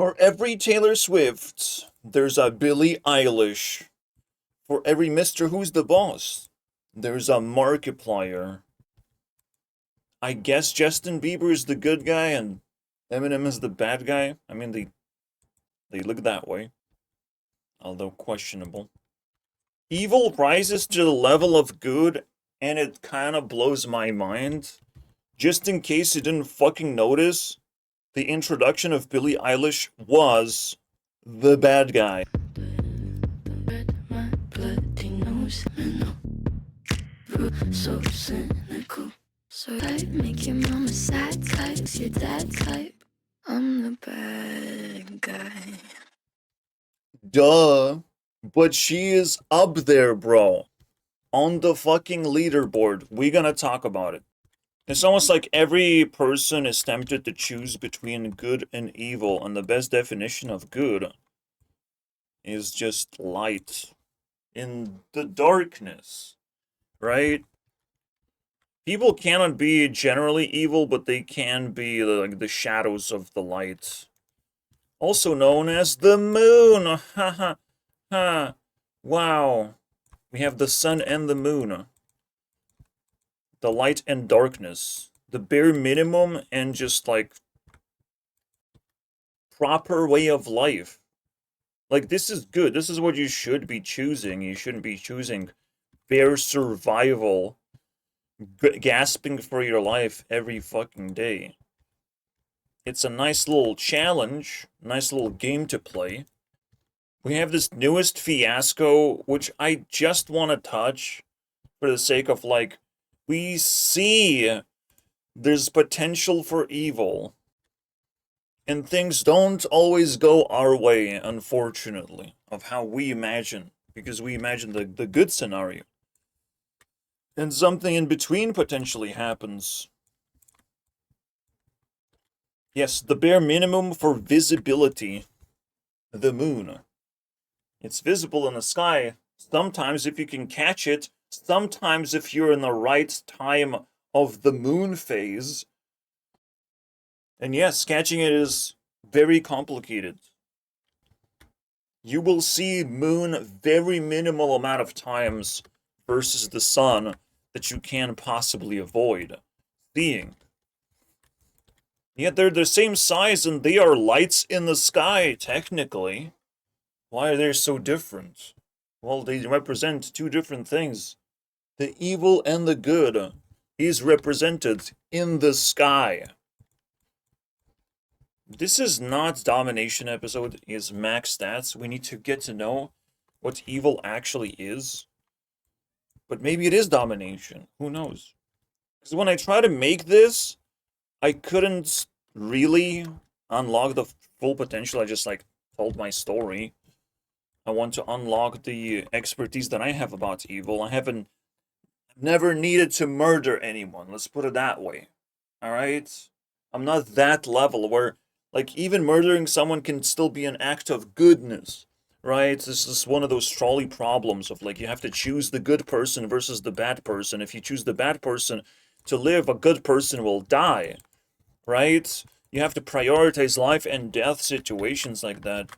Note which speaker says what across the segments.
Speaker 1: For every Taylor Swift, there's a Billie Eilish. For every Mr. Who's the Boss, there's a Markiplier. I guess Justin Bieber is the good guy and Eminem is the bad guy. I mean, they look that way, although questionable. Evil rises to the level of good, and it kind of blows my mind. Just in case you didn't fucking notice, the introduction of Billie Eilish was the bad guy. So cynical. So I make your mama sad types, your dad type. I'm the bad guy. Duh. But she is up there, bro. On the fucking leaderboard. We gonna talk about it. It's almost like every person is tempted to choose between good and evil, and the best definition of good is just light in the darkness, right? People cannot be generally evil, but they can be like the shadows of the light. Also known as the moon. Ha ha ha. Wow. We have the sun and the moon. The light and darkness. The bare minimum and just like proper way of life. Like, this is good. This is what you should be choosing. You shouldn't be choosing bare survival, gasping for your life every fucking day. It's a nice little challenge, nice little game to play. We have this newest fiasco, which I just want to touch for the sake of, like, we see there's potential for evil. And things don't always go our way, unfortunately, of how we imagine, because we imagine the good scenario. And something in between potentially happens. Yes, the bare minimum for visibility. The moon. It's visible in the sky, sometimes if you can catch it, sometimes if you're in the right time of the moon phase. And yes, catching it is very complicated. You will see moon very minimal amount of times versus the sun that you can possibly avoid seeing. Yet they're the same size and they are lights in the sky, technically. Why are they so different? Well, they represent two different things. The evil and the good is represented in the sky. This is not Domination episode, is max stats. We need to get to know what evil actually is. But maybe it is Domination. Who knows? Because when I try to make this, I couldn't really unlock the full potential. I just, like, told my story. I want to unlock the expertise that I have about evil. I haven't never needed to murder anyone. Let's put it that way. Alright? I'm not that level where, like, even murdering someone can still be an act of goodness. Right? This is one of those trolley problems of, like, you have to choose the good person versus the bad person. If you choose the bad person to live, a good person will die. Right? You have to prioritize life and death situations like that.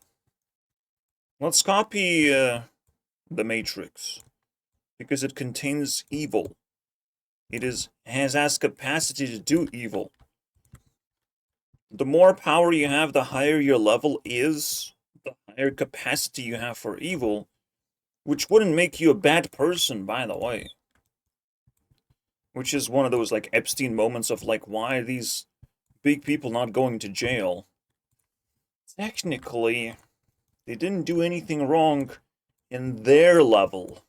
Speaker 1: Let's copy the Matrix, because it contains evil. It has capacity to do evil. The more power you have, the higher your level is, the higher capacity you have for evil, which wouldn't make you a bad person, by the way. Which is one of those, like, Epstein moments of, like, why are these big people not going to jail? Technically, they didn't do anything wrong in their level.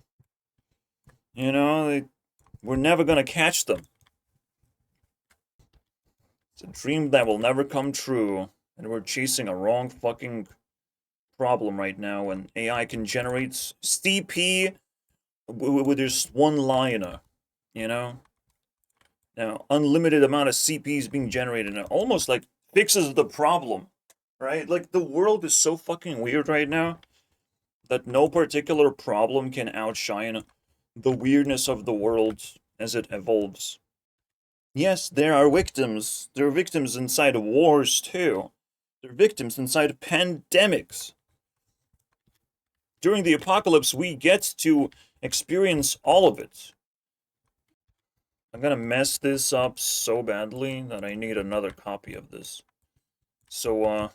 Speaker 1: You know, we're never gonna catch them. It's a dream that will never come true, and we're chasing a wrong fucking problem right now, and AI can generate CP with just one liner, you know? Now, unlimited amount of CPs being generated, and it almost, like, fixes the problem. Right? Like, the world is so fucking weird right now that no particular problem can outshine the weirdness of the world as it evolves. Yes, there are victims. There are victims inside wars, too. They're victims inside pandemics. During the apocalypse, we get to experience all of it. I'm gonna mess this up so badly that I need another copy of this. So,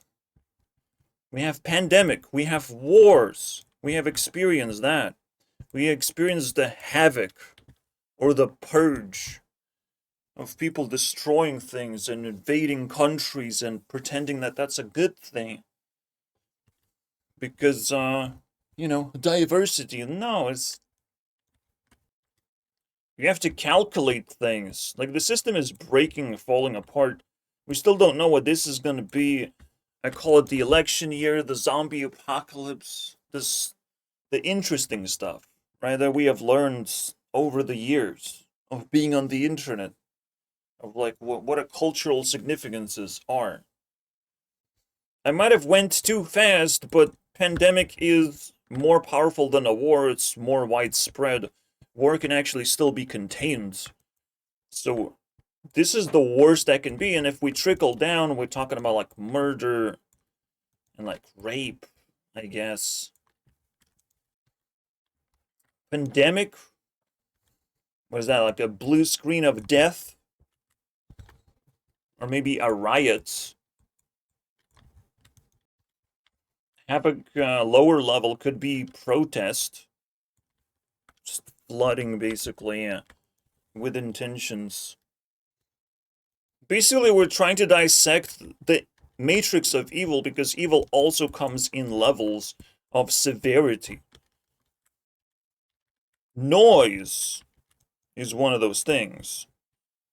Speaker 1: we have pandemic, we have wars, we have experienced that. We experienced the havoc, or the purge, of people destroying things and invading countries and pretending that that's a good thing. Because, diversity. No, it's... You have to calculate things. Like, the system is breaking, falling apart. We still don't know what this is gonna be. I call it the election year, the zombie apocalypse, the interesting stuff, right? That we have learned over the years of being on the internet, of like what a cultural significances are. I might have went too fast, but pandemic is more powerful than a war. It's more widespread. War can actually still be contained. So this is the worst that can be, and if we trickle down, we're talking about like murder and like rape, I guess. Pandemic? What is that, like a blue screen of death? Or maybe a riot? Havoc lower level could be protest. Just flooding, basically, with intentions. Basically, we're trying to dissect the matrix of evil, because evil also comes in levels of severity. Noise is one of those things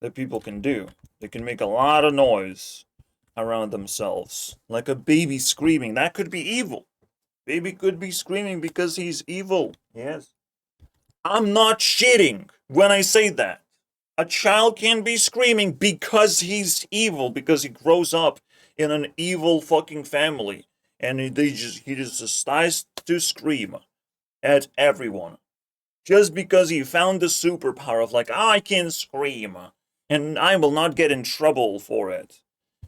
Speaker 1: that people can do. They can make a lot of noise around themselves, like a baby screaming. That could be evil. Baby could be screaming because he's evil. Yes. I'm not shitting when I say that. A child can be screaming because he's evil, because he grows up in an evil fucking family, and he just decides to scream at everyone. Just because he found the superpower of like, I can scream, and I will not get in trouble for it.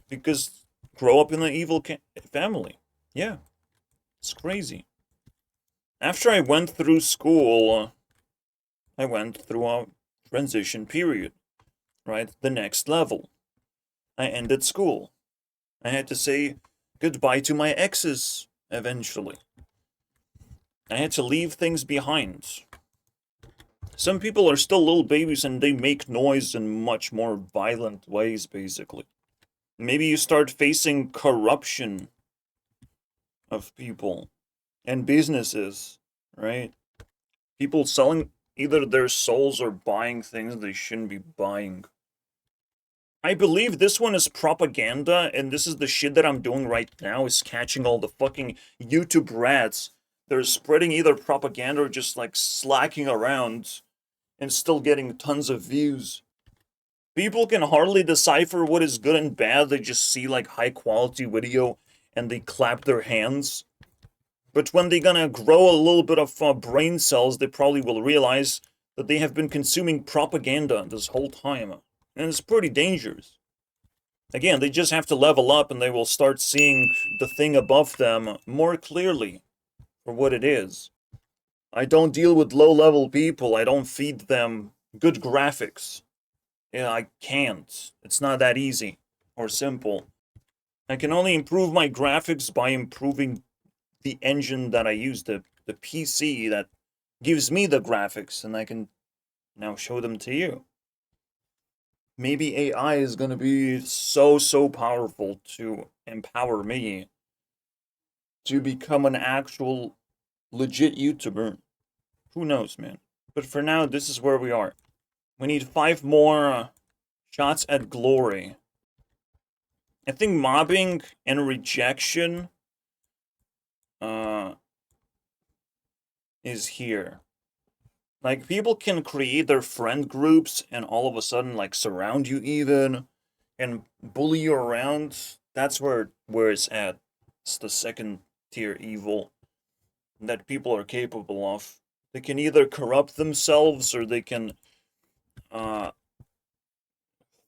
Speaker 1: Because grow up in an evil family. Yeah. It's crazy. After I went through school, I went through a transition period, right? The next level. I ended school. I had to say goodbye to my exes, eventually. I had to leave things behind. Some people are still little babies and they make noise in much more violent ways, basically. Maybe you start facing corruption of people and businesses, right? People selling either their souls or buying things they shouldn't be buying. I believe this one is propaganda, and this is the shit that I'm doing right now, is catching all the fucking YouTube rats. They're spreading either propaganda or just like slacking around and still getting tons of views. People can hardly decipher what is good and bad. They just see like high quality video and they clap their hands. But when they're gonna grow a little bit of brain cells, they probably will realize that they have been consuming propaganda this whole time. And it's pretty dangerous. Again, they just have to level up and they will start seeing the thing above them more clearly for what it is. I don't deal with low-level people. I don't feed them good graphics. Yeah, I can't. It's not that easy or simple. I can only improve my graphics by improving the engine that I use, the PC that gives me the graphics, and I can now show them to you. Maybe AI is going to be so powerful to empower me to become an actual legit YouTuber. Who knows, man? But for now, this is where we are. We need 5 more shots at glory. I think mobbing and rejection is here. Like, people can create their friend groups and all of a sudden, like, surround you even and bully you around. That's where it's at. It's the second tier evil that people are capable of. They can either corrupt themselves or they can find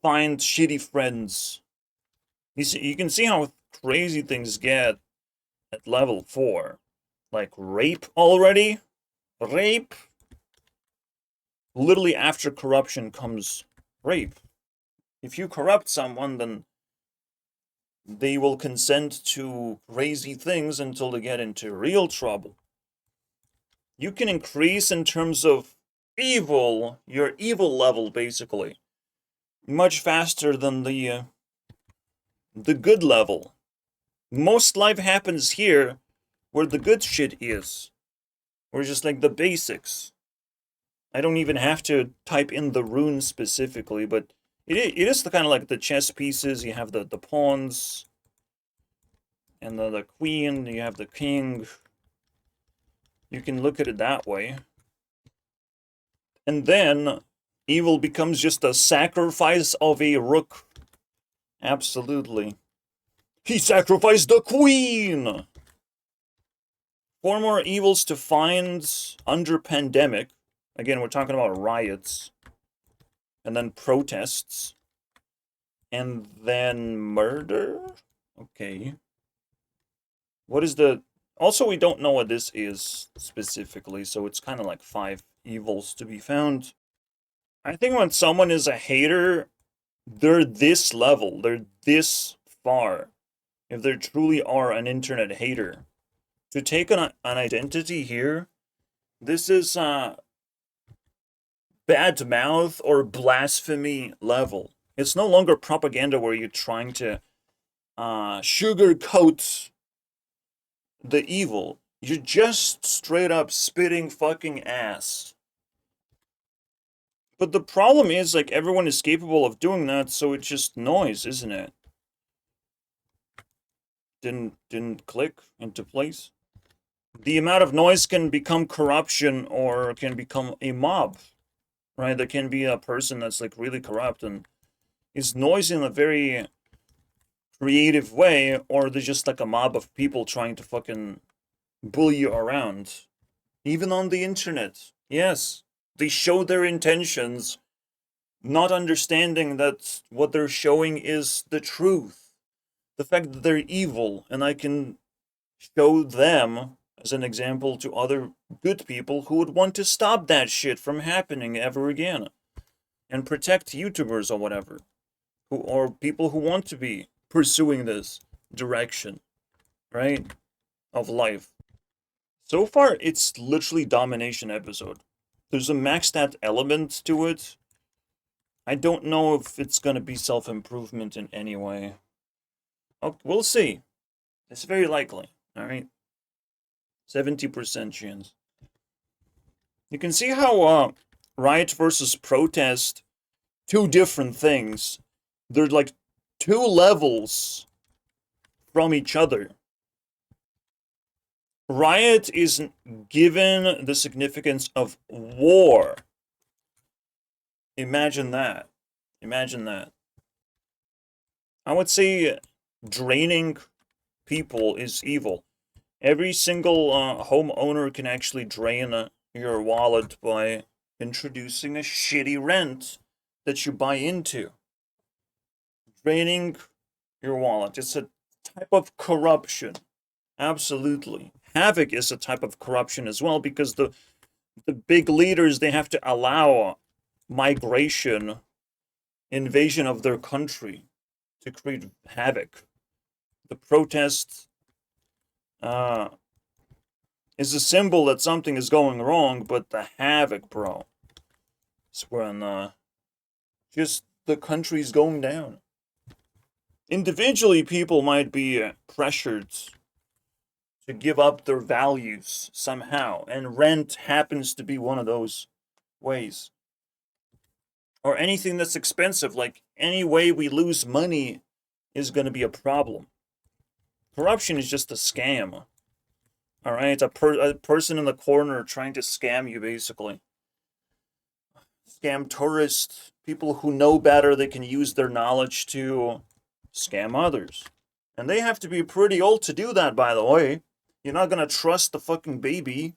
Speaker 1: shitty friends. You can see how crazy things get at level 4. Like rape already? Rape? Literally after corruption comes rape. If you corrupt someone, then they will consent to crazy things until they get into real trouble. You can increase in terms of evil, your evil level basically, much faster than the good level. Most life happens here where the good shit is. Or just like the basics. I don't even have to type in the runes specifically, but it is the kind of like the chess pieces. You have the pawns, and the queen, you have the king. You can look at it that way. And then evil becomes just a sacrifice of a rook. Absolutely. He sacrificed the queen! 4 more evils to find under pandemic. Again, we're talking about riots. And then protests. And then murder? Okay. What is the... Also, we don't know what this is specifically, so it's kind of like 5 evils to be found. I think when someone is a hater, they're this level. They're this far. If they truly are an internet hater. To take an identity here, this is bad mouth or blasphemy level. It's no longer propaganda where you're trying to sugarcoat the evil. You're just straight up spitting fucking ass. But the problem is, like, everyone is capable of doing that, so it's just noise, isn't it? Didn't click into place. The amount of noise can become corruption or can become a mob, right? There can be a person that's like really corrupt and is noisy in a very creative way, or there's just like a mob of people trying to fucking bully you around. Even on the internet. Yes. They show their intentions, not understanding that what they're showing is the truth. The fact that they're evil, and I can show them as an example to other good people who would want to stop that shit from happening ever again. And protect YouTubers or whatever. Or people who want to be pursuing this direction, right? Of life. So far, it's literally domination episode. There's a max stat element to it. I don't know if it's gonna be self-improvement in any way. Oh, we'll see. It's very likely, alright? 70% chance. You can see how riot versus protest, 2 different things. They're like 2 levels from each other. Riot is given the significance of war. Imagine that. Imagine that. I would say draining people is evil. Every single homeowner can actually drain your wallet by introducing a shitty rent that you buy into. Draining your wallet. It's a type of corruption. Absolutely. Havoc is a type of corruption as well, because the big leaders, they have to allow migration, invasion of their country to create havoc. The protest is a symbol that something is going wrong, but the havoc, bro, is when just the country's going down. Individually, people might be pressured to give up their values somehow, and rent happens to be one of those ways. Or anything that's expensive, like any way we lose money is going to be a problem. Corruption is just a scam. Alright, a person in the corner trying to scam you, basically. Scam tourists, people who know better, they can use their knowledge to scam others. And they have to be pretty old to do that, by the way. You're not going to trust the fucking baby.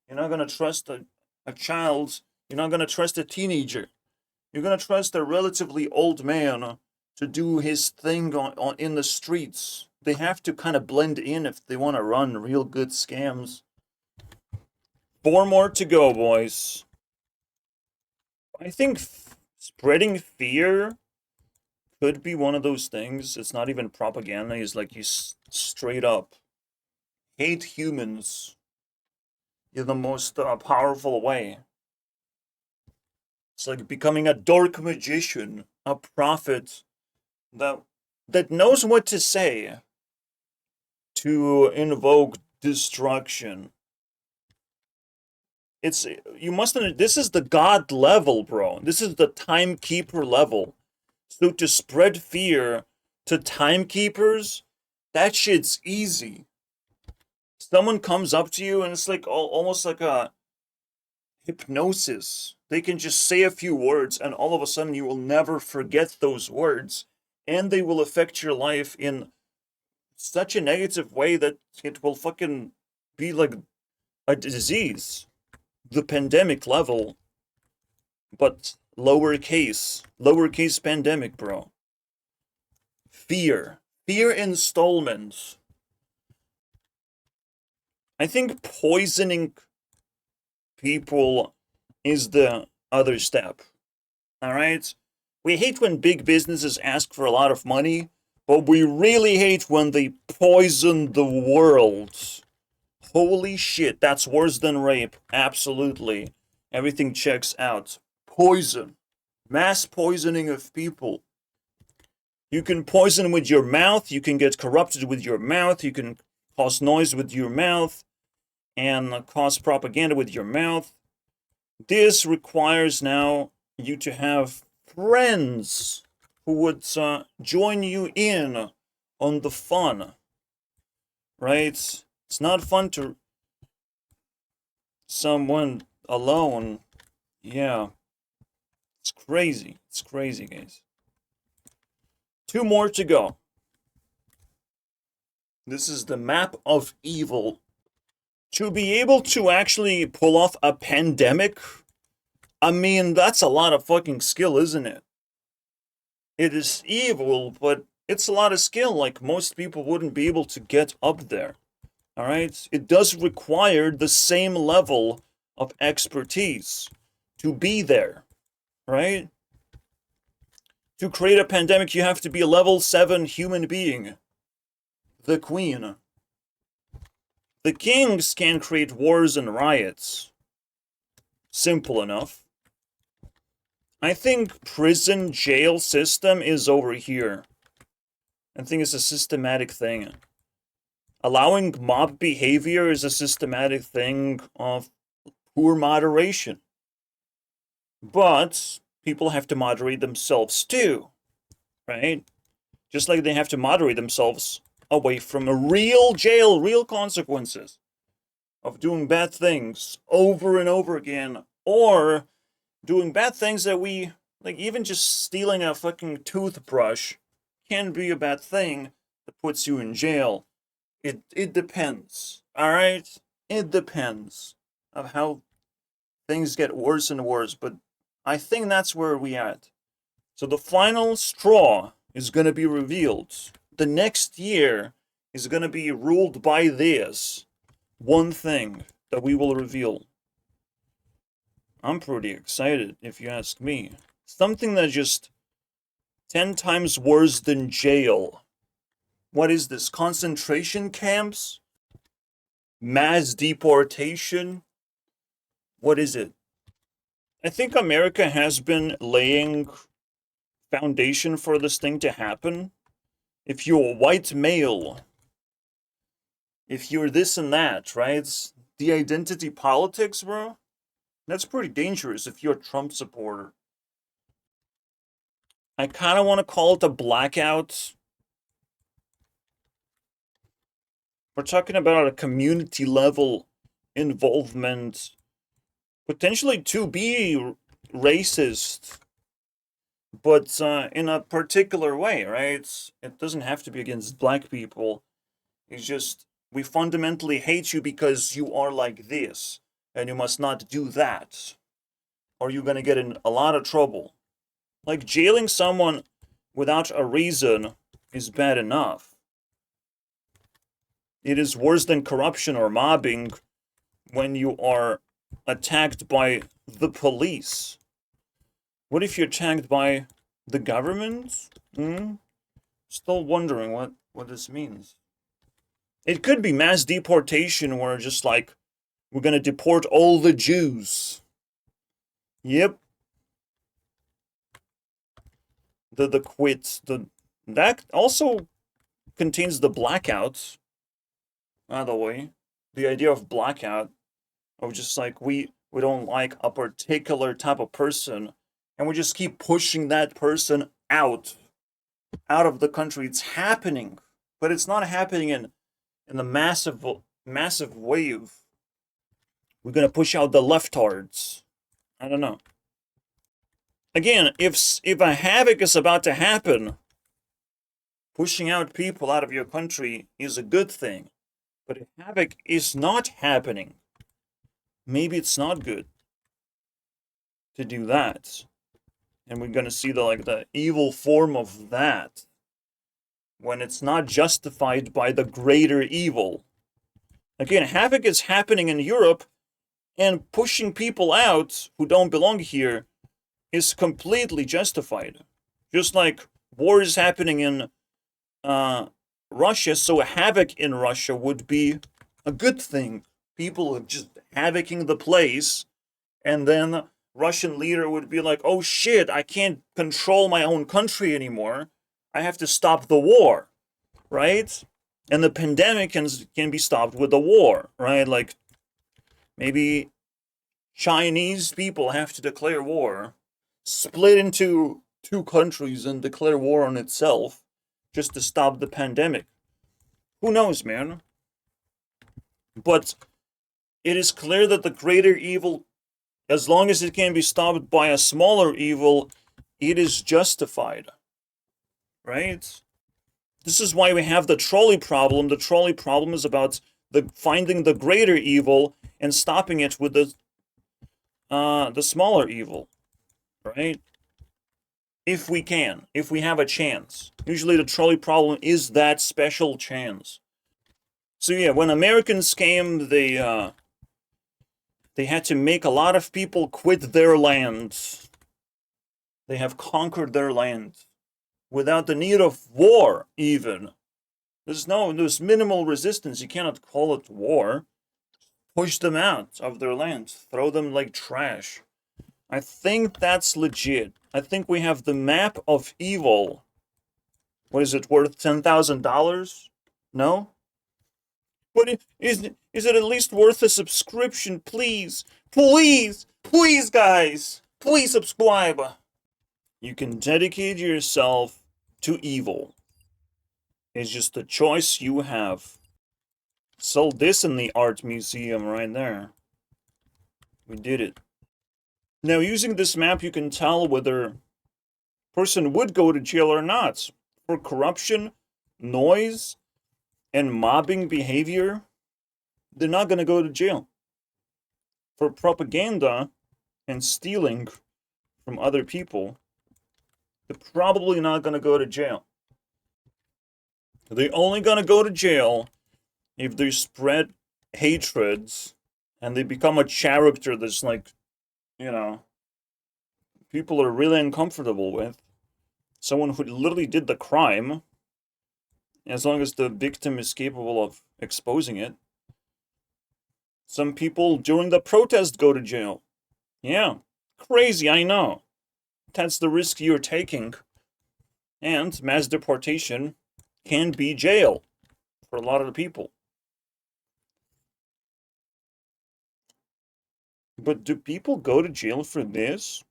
Speaker 1: You're not going to trust a child. You're not going to trust a teenager. You're going to trust a relatively old man to do his thing in the streets. they have to kind of blend in if they want to run real good scams. 4 more to go, boys. I think spreading fear could be one of those things. It's not even propaganda. It's like you straight up hate humans in the most powerful way. It's like becoming a dark magician, a prophet that knows what to say to invoke destruction. It's you must this is the god level, bro. This is the timekeeper level. So to spread fear to timekeepers, that shit's easy. Someone comes up to you and it's like almost like a hypnosis. They can just say a few words and all of a sudden you will never forget those words, and they will affect your life in such a negative way that it will fucking be like a disease. The pandemic level, but lowercase pandemic, bro. Fear installments. I think poisoning people is the other step. All right? We hate when big businesses ask for a lot of money, but we really hate when they poison the world. Holy shit, that's worse than rape. Absolutely. Everything checks out. Poison. Mass poisoning of people. You can poison with your mouth, you can get corrupted with your mouth, you can cause noise with your mouth, and cause propaganda with your mouth. This requires now you to have friends who would join you in on the fun. Right? It's not fun to someone alone. Yeah. It's crazy. It's crazy, guys. 2 more to go. This is the map of evil. To be able to actually pull off a pandemic, I mean, that's a lot of fucking skill, isn't it? It is evil, but it's a lot of skill. Like, most people wouldn't be able to get up there. Alright? It does require the same level of expertise to be there. Right? To create a pandemic, you have to be a level 7 human being. The Queen. The kings can create wars and riots. Simple enough. I think prison jail system is over here. I think it's a systematic thing. Allowing mob behavior is a systematic thing of poor moderation. But people have to moderate themselves too, right? Just like they have to moderate themselves away from a real jail, real consequences of doing bad things over and over again, or doing bad things that we, like even just stealing a fucking toothbrush can be a bad thing that puts you in jail. It depends, alright? It depends of how things get worse and worse, but I think that's where we at. So the final straw is gonna be revealed. The next year is gonna be ruled by this one thing that we will reveal. I'm pretty excited, if you ask me. Something that just 10 times worse than jail. What is this? Concentration camps? Mass deportation? What is it? I think America has been laying foundation for this thing to happen. If you're a white male, if you're this and that, right? The identity politics, bro. That's pretty dangerous if you're a Trump supporter. I kind of want to call it a blackout. We're talking about a community level involvement, potentially to be racist, but in a particular way, right? It doesn't have to be against black people. It's just, we fundamentally hate you because you are like this, and you must not do that, or you're gonna get in a lot of trouble. Like, jailing someone without a reason is bad enough. it is worse than corruption or mobbing when you are attacked by the police. What if you're attacked by the government? Still wondering what this means. It could be mass deportation where just like, we're gonna deport all the Jews. Yep. The quits. That also contains the blackouts. By the way, the idea of blackout, of just like we don't like a particular type of person, and we just keep pushing that person out of the country. It's happening, but it's not happening in the massive wave. We're gonna push out the leftards. I don't know. Again, if a havoc is about to happen, pushing out people out of your country is a good thing. But if havoc is not happening, maybe it's not good to do that. And we're gonna see the evil form of that when it's not justified by the greater evil. Again, havoc is happening in Europe, and pushing people out who don't belong here is completely justified. Just like war is happening in Russia, so havoc in Russia would be a good thing. People are just havocing the place, and then the Russian leader would be like, oh shit, I can't control my own country anymore. I have to stop the war, right? And the pandemic can be stopped with the war, right? Like, maybe Chinese people have to declare war, split into two countries and declare war on itself just to stop the pandemic. Who knows, man? But it is clear that the greater evil, as long as it can be stopped by a smaller evil, it is justified. Right? This is why we have the trolley problem. The trolley problem is about finding the greater evil and stopping it with the smaller evil. Right? If we can, if we have a chance. Usually the trolley problem is that special chance. So yeah, when Americans came, they had to make a lot of people quit their lands. They have conquered their land without the need of war, even. There's minimal resistance. You cannot call it war. Push them out of their land. Throw them like trash. I think that's legit. I think we have the map of evil. What is it, worth $10,000? No? But is it at least worth a subscription, please? Please! Please, guys! Please subscribe! You can dedicate yourself to evil. It's just a choice you have. Sold this in the art museum right there. We did it. Now, using this map, you can tell whether a person would go to jail or not. For corruption, noise, and mobbing behavior, they're not going to go to jail. For propaganda and stealing from other people, they're probably not going to go to jail. They're only going to go to jail if they spread hatreds and they become a character that's like, people are really uncomfortable with. Someone who literally did the crime, as long as the victim is capable of exposing it. Some people during the protest go to jail. Yeah, crazy, I know. That's the risk you're taking. And mass deportation can be jail for a lot of the people. But do people go to jail for this?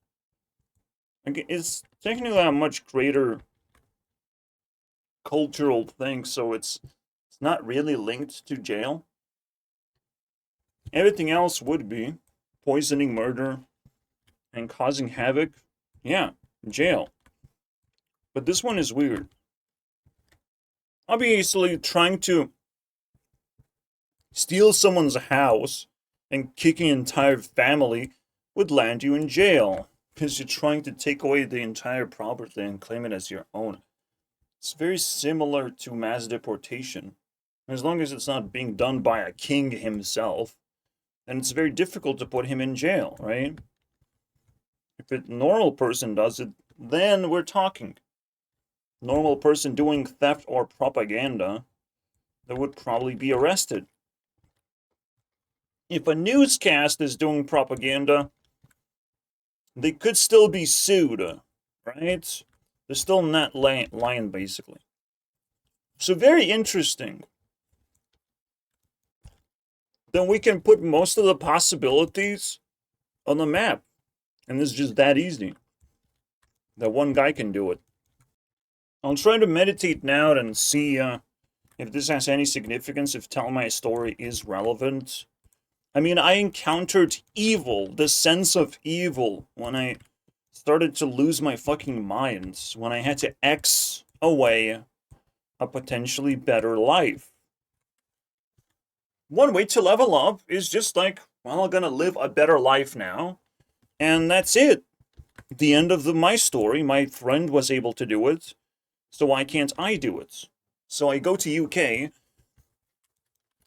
Speaker 1: It's technically a much greater cultural thing, so it's not really linked to jail. Everything else would be poisoning, murder, and causing havoc. Yeah, jail. But this one is weird. Obviously, trying to steal someone's house and kicking an entire family would land you in jail, because you're trying to take away the entire property and claim it as your own. It's very similar to mass deportation. As long as it's not being done by a king himself, then it's very difficult to put him in jail, right? If a normal person does it, then we're talking. Normal person doing theft or propaganda, they would probably be arrested. If a newscast is doing propaganda, they could still be sued, right? They're still in that line, basically. So very interesting. Then we can put most of the possibilities on the map. And it's just that easy. That one guy can do it. I'll try to meditate now and see if this has any significance, if telling my story is relevant. I mean, I encountered evil, the sense of evil, when I started to lose my fucking mind, when I had to X away a potentially better life. One way to level up is just like, well, I'm gonna live a better life now, and that's it. The end of my story. My friend was able to do it, so why can't I do it? So I go to UK,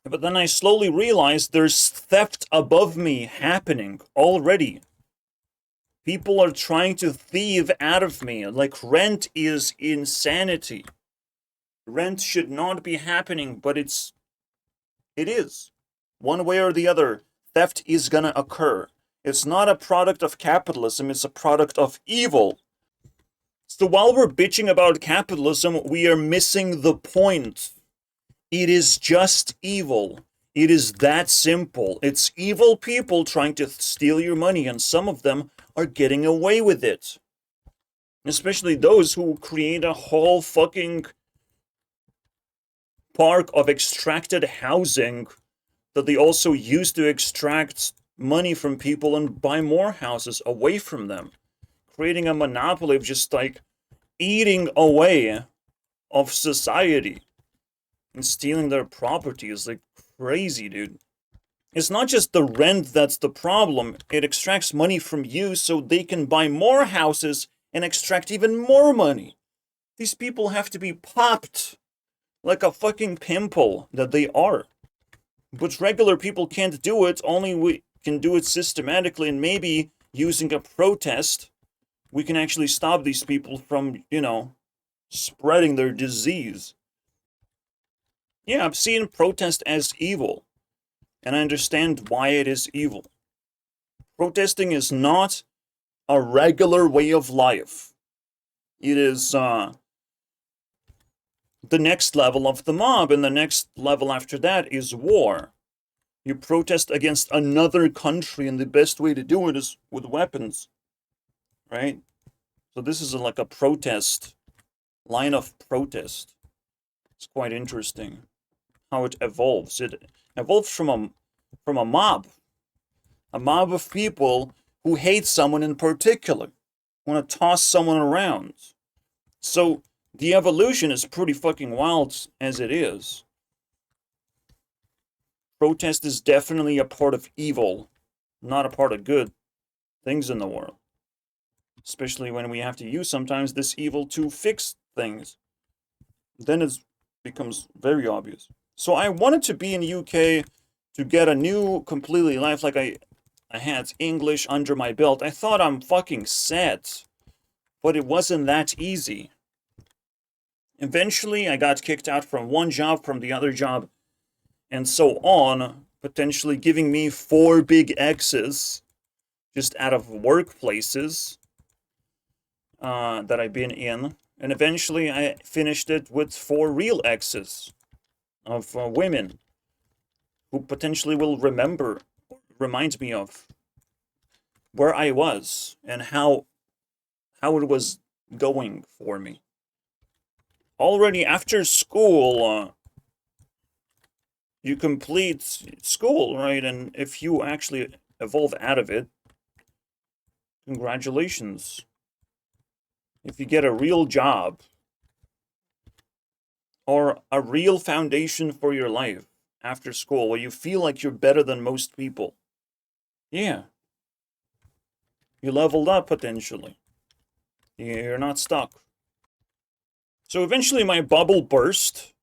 Speaker 1: but then I slowly realized there's theft above me happening already. People are trying to thieve out of me. Like, rent is insanity. Rent should not be happening, but it is. One way or the other, theft is gonna occur. It's not a product of capitalism, it's a product of evil. So while we're bitching about capitalism, we are missing the point. It is just evil. It is that simple. It's evil people trying to steal your money, and some of them are getting away with it. Especially those who create a whole fucking park of extracted housing that they also use to extract money from people and buy more houses away from them. Creating a monopoly of just like eating away of society and stealing their property is like crazy, dude. It's not just the rent that's the problem. It extracts money from you so they can buy more houses and extract even more money. These people have to be popped like a fucking pimple that they are. But regular people can't do it. Only we can do it systematically, and maybe using a protest, we can actually stop these people from, spreading their disease. Yeah, I'm seeing protest as evil, and I understand why it is evil. Protesting is not a regular way of life. It is the next level of the mob, and the next level after that is war. You protest against another country, and the best way to do it is with weapons, right? So this is like a protest, line of protest. It's quite interesting how it evolves. It evolves from a mob of people who hate someone in particular, want to toss someone around. So the evolution is pretty fucking wild as it is. Protest is definitely a part of evil, not a part of good things in the world. Especially when we have to use sometimes this evil to fix things. Then it becomes very obvious. So I wanted to be in UK to get a new completely life. Like I had English under my belt. I thought I'm fucking set. But it wasn't that easy. Eventually I got kicked out from one job, from the other job, and so on, potentially giving me 4 big X's just out of workplaces that I've been in. And eventually I finished it with 4 real X's of women who potentially will remind me of where I was and how it was going for me. Already after school, you complete school, right? And if you actually evolve out of it, congratulations. If you get a real job or a real foundation for your life after school where you feel like you're better than most people, yeah, you leveled up potentially. You're not stuck. So eventually my bubble burst,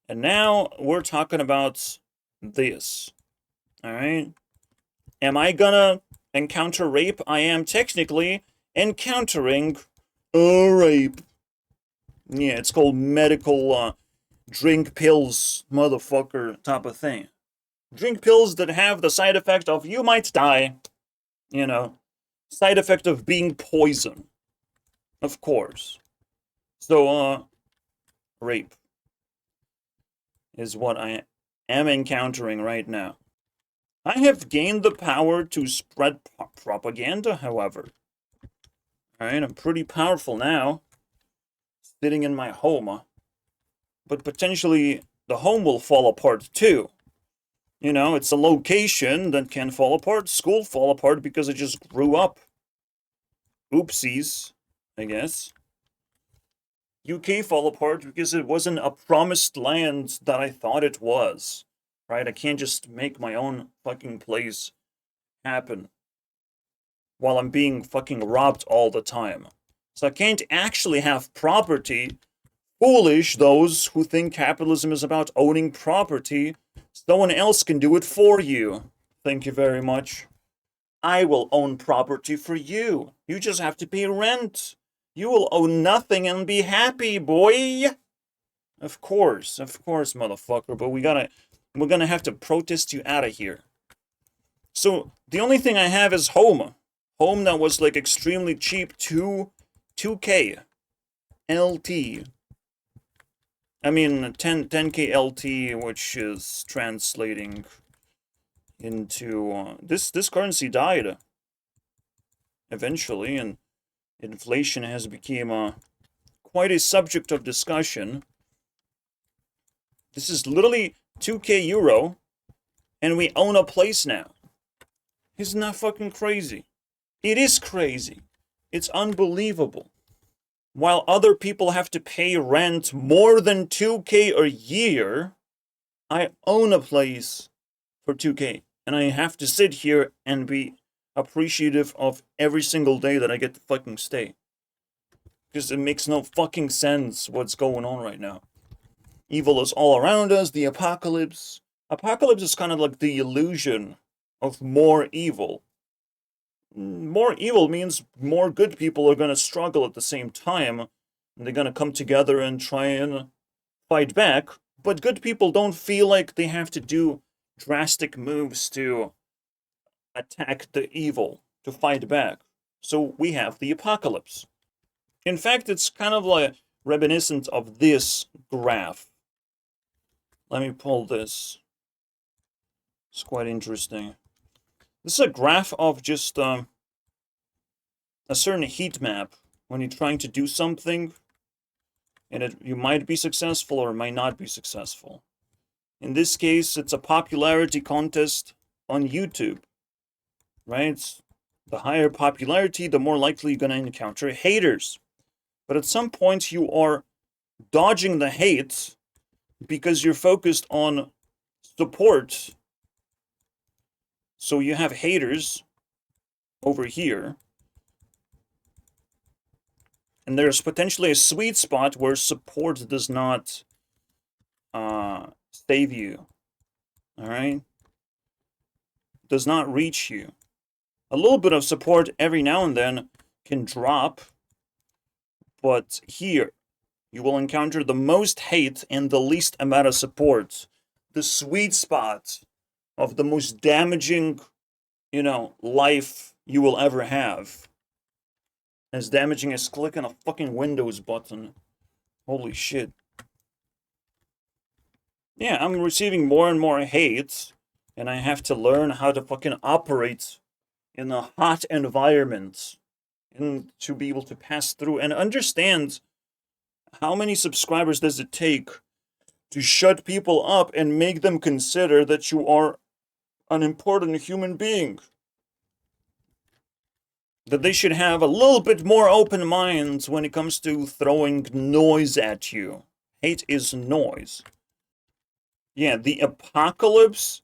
Speaker 1: And now we're talking about this. Alright? Am I gonna encounter rape? I am technically encountering a rape. Yeah, it's called medical, drink pills, motherfucker type of thing. Drink pills that have the side effect of you might die. You know, side effect of being poison. Of course. So, rape is what I am encountering right now. I have gained the power to spread propaganda, however. Alright, I'm pretty powerful now. Sitting in my home. But potentially, the home will fall apart too. You know, it's a location that can fall apart. School fall apart because it just grew up. Oopsies, I guess. UK fall apart because it wasn't a promised land that I thought it was. Right? I can't just make my own fucking place happen while I'm being fucking robbed all the time. So I can't actually have property. Foolish those who think capitalism is about owning property. Someone else can do it for you. Thank you very much. I will own property for you. You just have to pay rent. You will own nothing and be happy, boy. Of course, motherfucker. But we're gonna have to protest you out of here. So the only thing I have is home. Home that was like extremely cheap, 2K LT. I mean 10K LT, which is translating into this currency died eventually, and inflation has become quite a subject of discussion. This is literally 2K euro, and we own a place now. Isn't that fucking crazy? It is crazy. It's unbelievable. While other people have to pay rent more than 2K a year, I own a place for 2K. And I have to sit here and be appreciative of every single day that I get to fucking stay. Because it makes no fucking sense what's going on right now. Evil is all around us, the apocalypse. Apocalypse is kind of like the illusion of more evil. More evil means more good people are going to struggle at the same time. And they're going to come together and try and fight back. But good people don't feel like they have to do drastic moves to attack the evil, to fight back. So we have the apocalypse. In fact, it's kind of like reminiscent of this graph. Let me pull this. It's quite interesting. This is a graph of just a certain heat map when you're trying to do something, and you might be successful or might not be successful. In this case, it's a popularity contest on YouTube, right? The higher popularity, the more likely you're going to encounter haters. But at some point, you are dodging the hate because you're focused on support. So you have haters over here. And there's potentially a sweet spot where support does not save you. Alright? Does not reach you. A little bit of support every now and then can drop. But here, you will encounter the most hate and the least amount of support. The sweet spot of the most damaging, life you will ever have. As damaging as clicking a fucking Windows button. Holy shit. Yeah, I'm receiving more and more hate, and I have to learn how to fucking operate in a hot environment and to be able to pass through and understand how many subscribers does it take to shut people up and make them consider that you are an important human being. That they should have a little bit more open minds when it comes to throwing noise at you. Hate is noise. Yeah, the apocalypse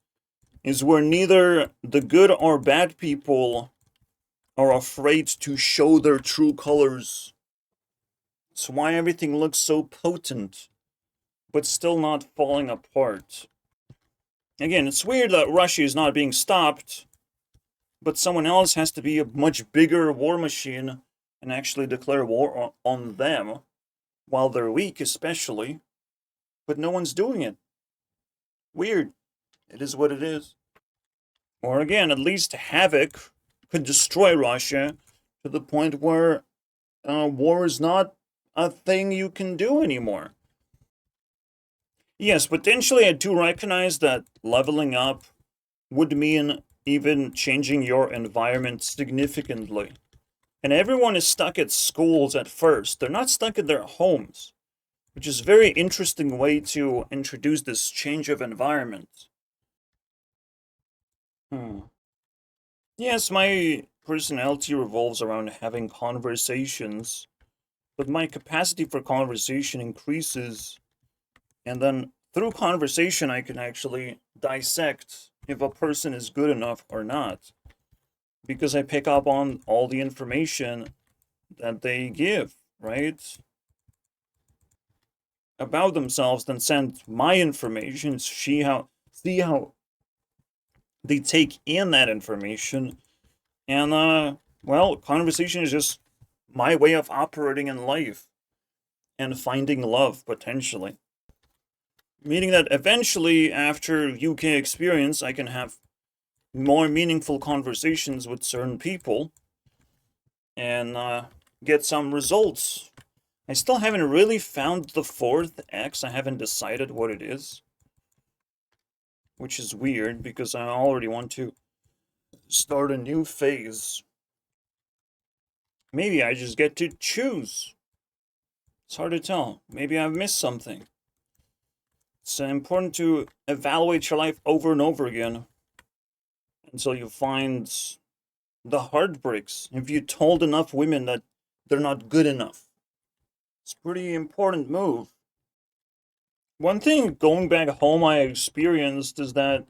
Speaker 1: is where neither the good or bad people are afraid to show their true colors. That's why everything looks so potent. but still not falling apart. Again, it's weird that Russia is not being stopped, but someone else has to be a much bigger war machine and actually declare war on them, while they're weak especially, but no one's doing it. Weird. It is what it is. Or again, at least Havoc could destroy Russia to the point where war is not a thing you can do anymore. Yes, potentially I do recognize that leveling up would mean even changing your environment significantly. And everyone is stuck at schools at first. They're not stuck at their homes, which is a very interesting way to introduce this change of environment. Yes, my personality revolves around having conversations, but my capacity for conversation increases, and then through conversation I can actually dissect if a person is good enough or not, because I pick up on all the information that they give, right? About themselves, then send my information, see how they take in that information, and well, conversation is just my way of operating in life and finding love potentially. Meaning that eventually, after UK experience, I can have more meaningful conversations with certain people and get some results. I still haven't really found the fourth X. I haven't decided what it is, which is weird because I already want to start a new phase. Maybe I just get to choose. It's hard to tell. Maybe I've missed something. It's important to evaluate your life over and over again until you find the heartbreaks. If you told enough women that they're not good enough, it's a pretty important move. One thing going back home I experienced is that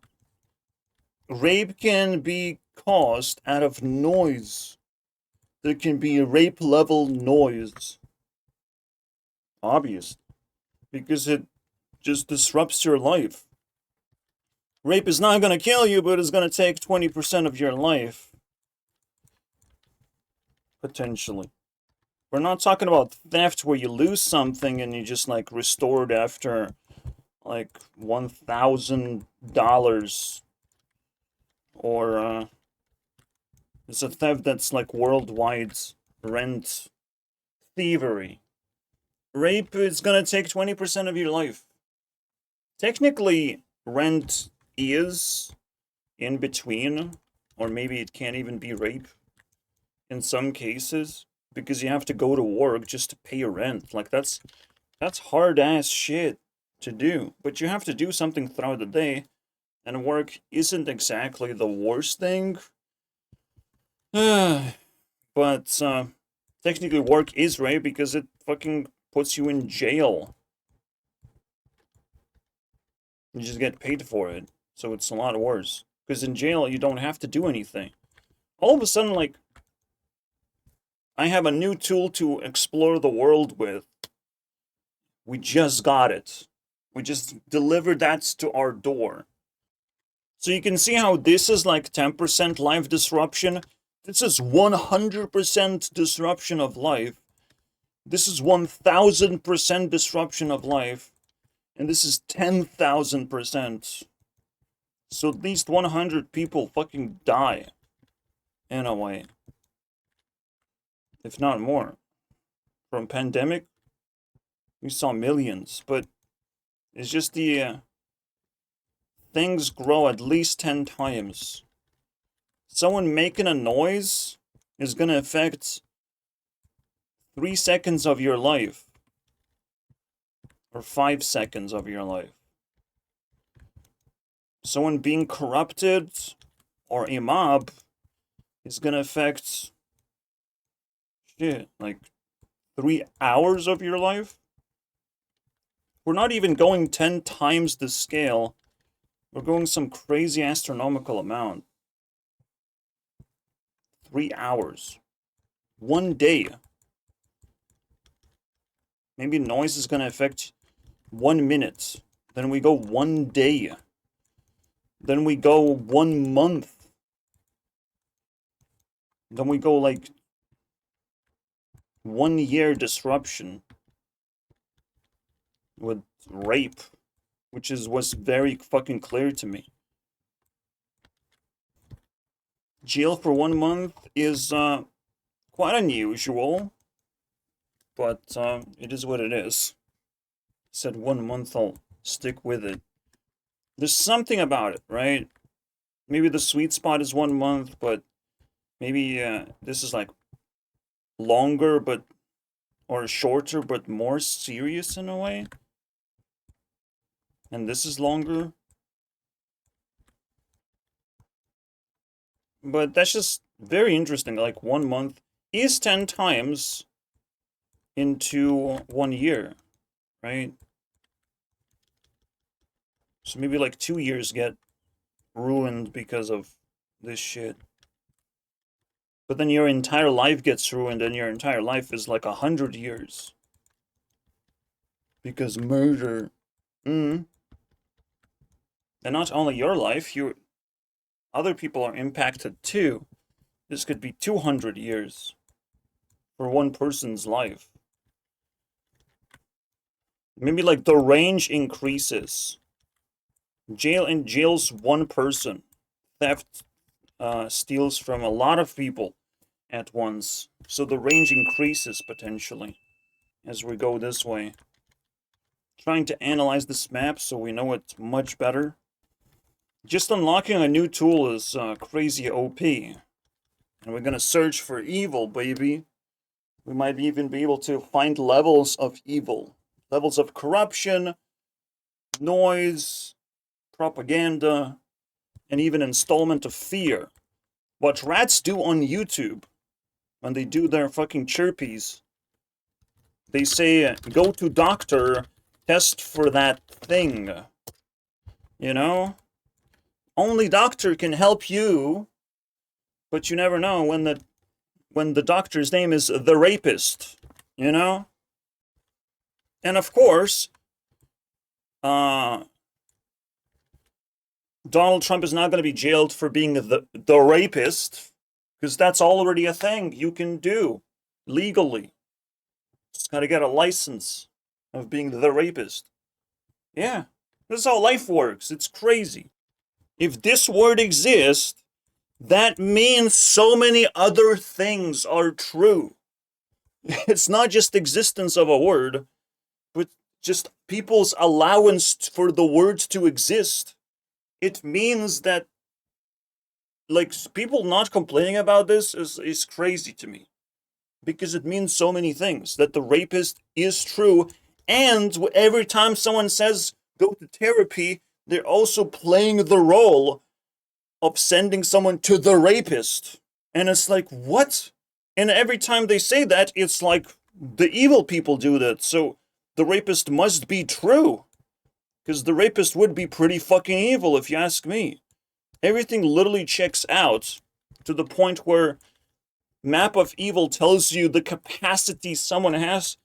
Speaker 1: rape can be caused out of noise. There can be a rape level noise. Obvious. Because it just disrupts your life. Rape is not going to kill you, but it's going to take 20% of your life. Potentially. We're not talking about theft where you lose something and you just like restore it after like $1,000, or it's a theft that's like worldwide rent thievery. Rape is gonna take 20% of your life. Technically, rent is in between, or maybe it can't even be rape in some cases, because you have to go to work just to pay your rent. Like that's hard ass shit to do, but you have to do something throughout the day, and work isn't exactly the worst thing. But technically work is rape because it fucking puts you in jail. You just get paid for it, so it's a lot worse. Because in jail, you don't have to do anything. All of a sudden, like, I have a new tool to explore the world with. We just got it. We just delivered that to our door. So you can see how this is like 10% life disruption. This is 100% disruption of life. This is 1000% disruption of life. And this is 10,000%. So at least 100 people fucking die. In a way. If not more. From pandemic, we saw millions. But it's just the things grow at least 10 times. Someone making a noise is going to affect 3 seconds of your life. Or 5 seconds of your life. Someone being corrupted or a mob is going to affect shit, like 3 hours of your life. We're not even going 10 times the scale. We're going some crazy astronomical amount. 3 hours. 1 day. Maybe noise is going to affect 1 minute. Then we go 1 day. Then we go 1 month. Then we go like 1 year disruption with rape, which was very fucking clear to me. Jail for 1 month is quite unusual, but it is what it is. Said 1 month, I'll stick with it. There's something about it, right? Maybe the sweet spot is 1 month, but maybe this is like longer, or shorter, but more serious in a way. And this is longer. But that's just very interesting. Like 1 month is 10 times into 1 year, right? So maybe like 2 years get ruined because of this shit. But then your entire life gets ruined, and your entire life is like 100 years. Because murder. And not only your life, other people are impacted too. This could be 200 years for one person's life. Maybe like the range increases. Jails one person. Theft steals from a lot of people at once. So the range increases potentially as we go this way. Trying to analyze this map so we know it much better. Just unlocking a new tool is crazy OP. And we're gonna search for evil, baby. We might even be able to find levels of evil. Levels of corruption, noise, propaganda, and even installment of fear. What rats do on YouTube when they do their fucking chirpies. They say, go to doctor, test for that thing. You know? Only doctor can help you, but you never know when the doctor's name is the rapist, you know? And of course, Donald Trump is not going to be jailed for being the rapist, because that's already a thing you can do legally. Just got to get a license of being the rapist. Yeah, this is how life works. It's crazy. If this word exists, that means so many other things are true. It's not just existence of a word, but just people's allowance for the word to exist. It means that, like, people not complaining about this is crazy to me. Because it means so many things. That the rapist is true, and every time someone says, go to therapy, they're also playing the role of sending someone to the rapist. And it's like, what? And every time they say that, it's like, the evil people do that, so the rapist must be true. Because the rapist would be pretty fucking evil, if you ask me. Everything literally checks out to the point where Map of Evil tells you the capacity someone has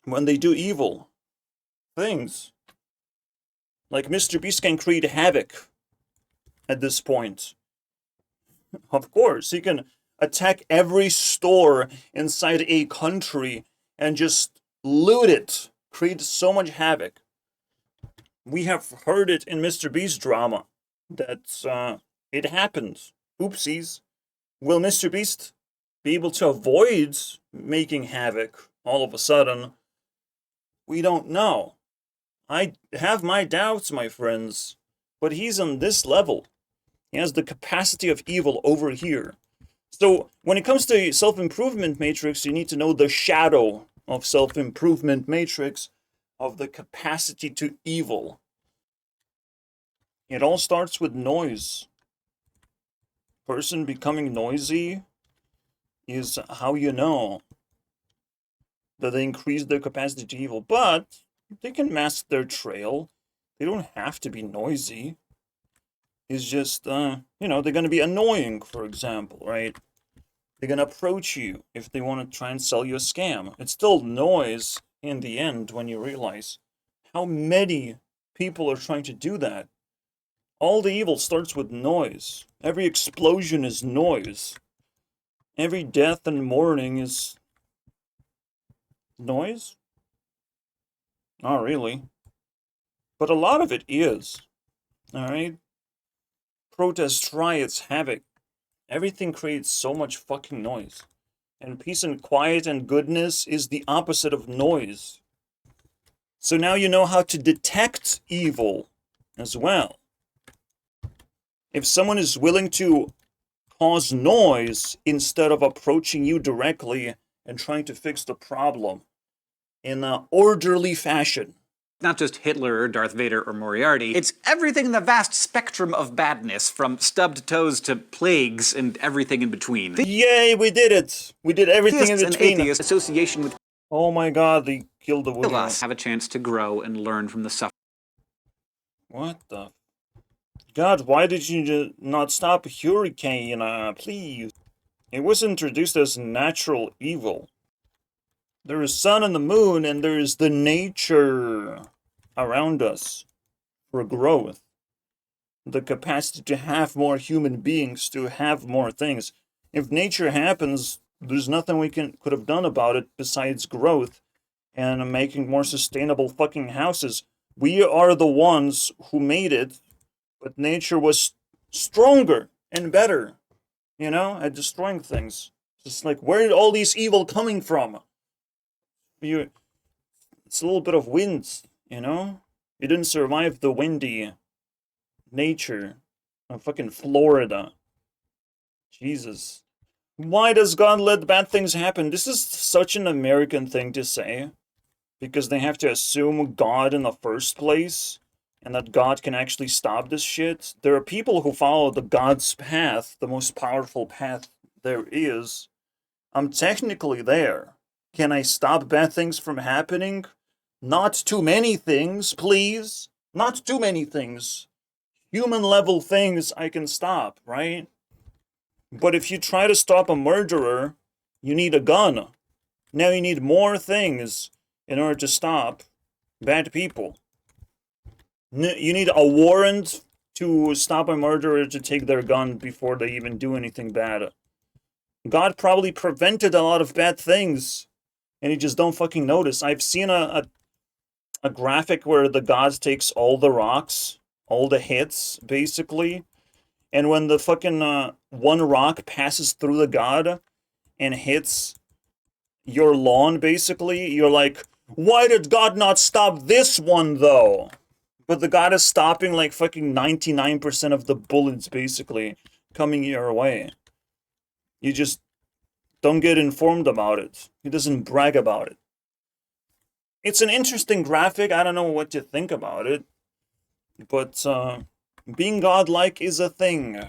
Speaker 1: when they do evil things. Like Mr. Beast can create havoc at this point. Of course, he can attack every store inside a country and just loot it. Create so much havoc. We have heard it in Mr. Beast drama that it happened. Oopsies. Will Mr. Beast be able to avoid making havoc all of a sudden? We don't know. I have my doubts, my friends, but he's on this level. He has the capacity of evil over here. So when it comes to self-improvement matrix, you need to know the shadow of self-improvement matrix of the capacity to evil. It all starts with noise. Person becoming noisy is how you know that they increase their capacity to evil. But they can mask their trail. They don't have to be noisy. It's just, they're going to be annoying, for example, right? They're going to approach you if they want to try and sell you a scam. It's still noise in the end when you realize how many people are trying to do that. All the evil starts with noise. Every explosion is noise. Every death and mourning is noise? Not really. But a lot of it is. Alright? Protests, riots, havoc. Everything creates so much fucking noise. And peace and quiet and goodness is the opposite of noise. So now you know how to detect evil as well. If someone is willing to cause noise instead of approaching you directly and trying to fix the problem in an orderly fashion.
Speaker 2: Not just Hitler or Darth Vader or Moriarty, it's everything in the vast spectrum of badness, from stubbed toes to plagues and everything in between.
Speaker 1: Yay, we did it! We did everything in between.
Speaker 2: And atheist association with
Speaker 1: oh my god, they killed the woman.
Speaker 2: us have a chance to grow and learn from the suffering.
Speaker 1: What the... God, why did you not stop hurricane, please? It was introduced as natural evil. There is sun and the moon, and there is the nature around us for growth. The capacity to have more human beings, to have more things. If nature happens, there's nothing we could have done about it besides growth and making more sustainable fucking houses. We are the ones who made it, but nature was stronger and better, you know, at destroying things. Just like, where did all these evil coming from? It's a little bit of wind, you know? You didn't survive the windy nature of fucking Florida. Jesus. Why does God let bad things happen? This is such an American thing to say. Because they have to assume God in the first place. And that God can actually stop this shit. There are people who follow the God's path, the most powerful path there is. I'm technically there. Can I stop bad things from happening? Not too many things, please. Not too many things. Human level things I can stop, right? But if you try to stop a murderer, you need a gun. Now you need more things in order to stop bad people. You need a warrant to stop a murderer to take their gun before they even do anything bad. God probably prevented a lot of bad things, and you just don't fucking notice. I've seen a graphic where the God takes all the rocks, all the hits, basically, and when the fucking one rock passes through the God and hits your lawn, basically, you're like, why did God not stop this one, though? But the God is stopping like fucking 99% of the bullets, basically, coming your way. You just don't get informed about it. He doesn't brag about it. It's an interesting graphic. I don't know what to think about it. But being godlike is a thing.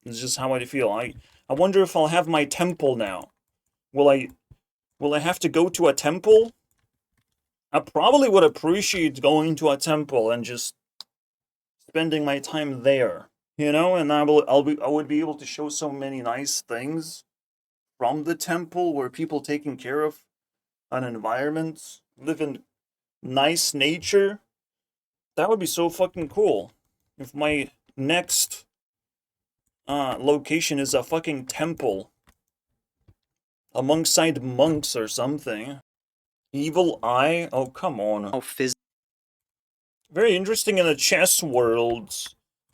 Speaker 1: It's just how I feel. I wonder if I'll have my temple now. Will I have to go to a temple? I probably would appreciate going to a temple and just spending my time there, you know, and I would be able to show so many nice things from the temple where people taking care of an environment, live in nice nature. That would be so fucking cool. If my next location is a fucking temple alongside monks or something. Evil eye? Oh, come on. Very interesting in the chess world.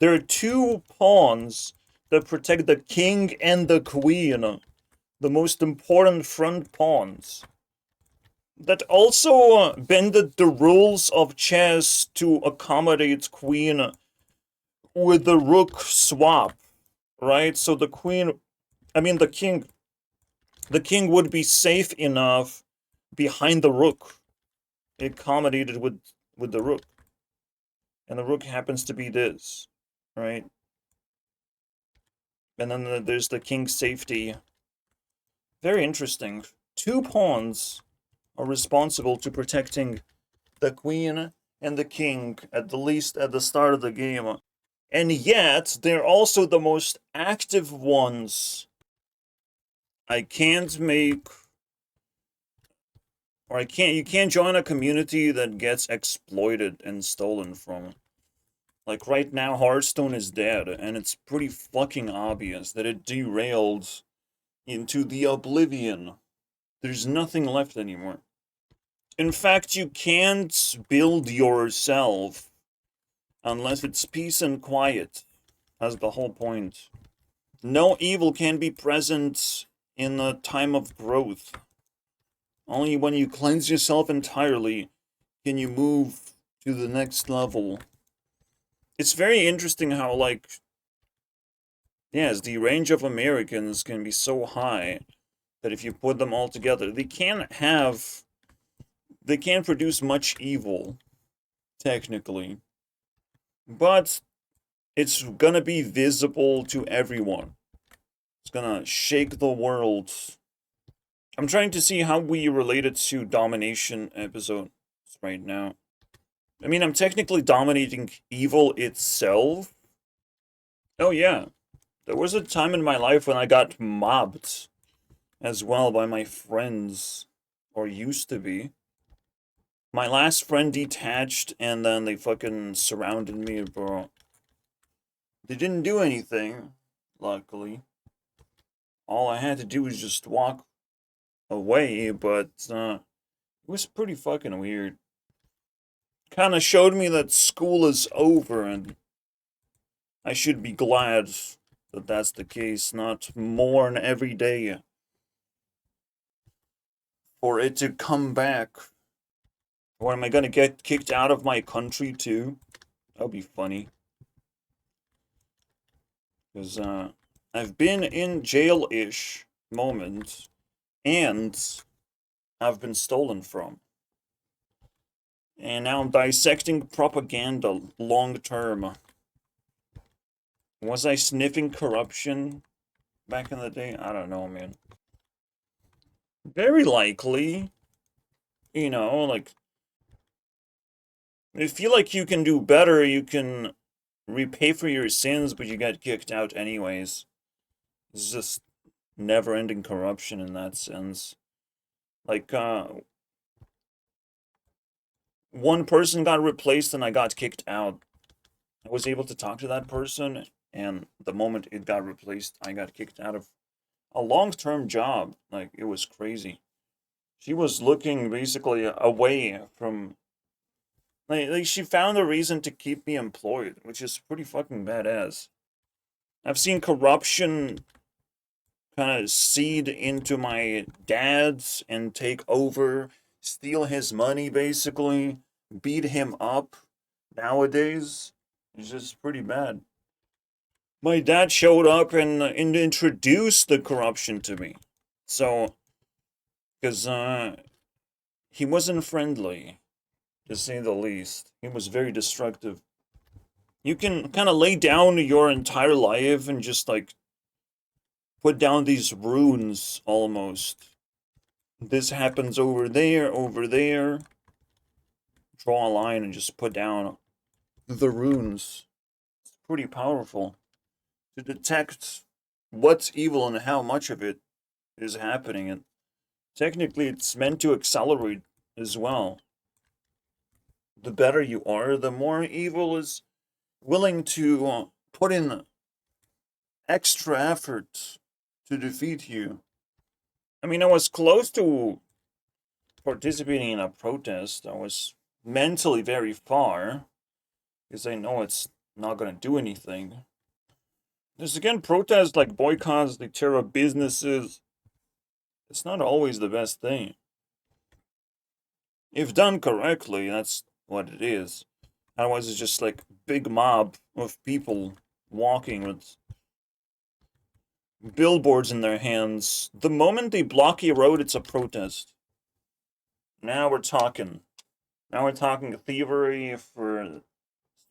Speaker 1: There are two pawns that protect the king and the queen. The most important front pawns. That also bended the rules of chess to accommodate queen with the rook swap. Right? So the king would be safe enough behind the rook, accommodated with the rook. And the rook happens to be this, right? And then there's the king's safety. Very interesting. Two pawns are responsible to protecting the queen and the king, at the least at the start of the game. And yet, they're also the most active ones. I can't make Or you can't join a community that gets exploited and stolen from. Like right now, Hearthstone is dead, and it's pretty fucking obvious that it derailed into the oblivion. There's nothing left anymore. In fact, you can't build yourself unless it's peace and quiet. That's the whole point. No evil can be present in the time of growth. Only when you cleanse yourself entirely can you move to the next level. It's very interesting how, like, yes, the range of Americans can be so high that if you put them all together, they can't produce much evil, technically. But it's gonna be visible to everyone. It's gonna shake the world. I'm trying to see how we relate it to domination episodes right now. I mean, I'm technically dominating evil itself. Oh yeah, there was a time in my life when I got mobbed as well by my friends, or used to be. My last friend detached, and then they fucking surrounded me, bro. They didn't do anything, luckily. All I had to do was just walk away, but it was pretty fucking weird. Kind of showed me that school is over, and I should be glad that that's the case, not mourn every day for it to come back. Or am I gonna get kicked out of my country too? That'll be funny. Because I've been in jail-ish moments, and I've been stolen from. And now I'm dissecting propaganda long term. Was I sniffing corruption back in the day? I don't know, man. Very likely. You know, like, I feel like you can do better, you can repay for your sins, but you get kicked out anyways. It's just never-ending corruption in that sense. Like, one person got replaced and I got kicked out. I was able to talk to that person, and the moment it got replaced, I got kicked out of a long-term job. Like, it was crazy. She was looking basically away from... Like, she found a reason to keep me employed, which is pretty fucking badass. I've seen corruption kind of seed into my dad's and take over, steal his money, basically, beat him up. Nowadays, it's just pretty bad. My dad showed up and introduced the corruption to me. So, because he wasn't friendly, to say the least. He was very destructive. You can kind of lay down your entire life and just, like, put down these runes, almost. This happens over there, over there. Draw a line and just put down the runes. It's pretty powerful to detect what's evil and how much of it is happening. And technically, it's meant to accelerate as well. The better you are, the more evil is willing to put in extra effort to defeat you. I mean, I was close to participating in a protest. I was mentally very far, because I know it's not going to do anything. There's again protests like boycotts, they tear up businesses. It's not always the best thing. If done correctly, that's what it is. Otherwise, it's just like big mob of people walking with billboards in their hands. The moment they block your road, it's a protest. Now we're talking. Now we're talking thievery for a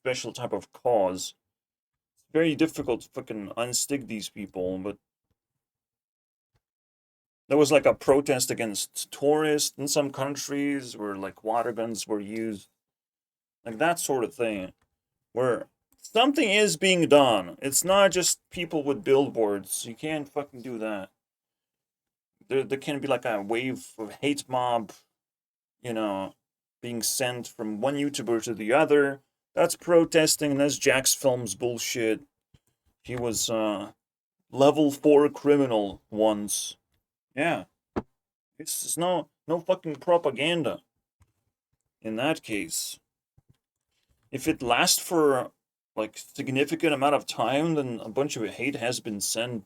Speaker 1: special type of cause. It's very difficult to fucking unstick these people, but there was like a protest against tourists in some countries where like water guns were used. Like that sort of thing. Where something is being done. It's not just people with billboards. You can't fucking do that. There can be like a wave of hate mob you know, being sent from one YouTuber to the other. That's protesting, and that's Jack's Films bullshit. He was level 4 criminal once. Yeah. This is no fucking propaganda. In that case. If it lasts for like significant amount of time, then a bunch of hate has been sent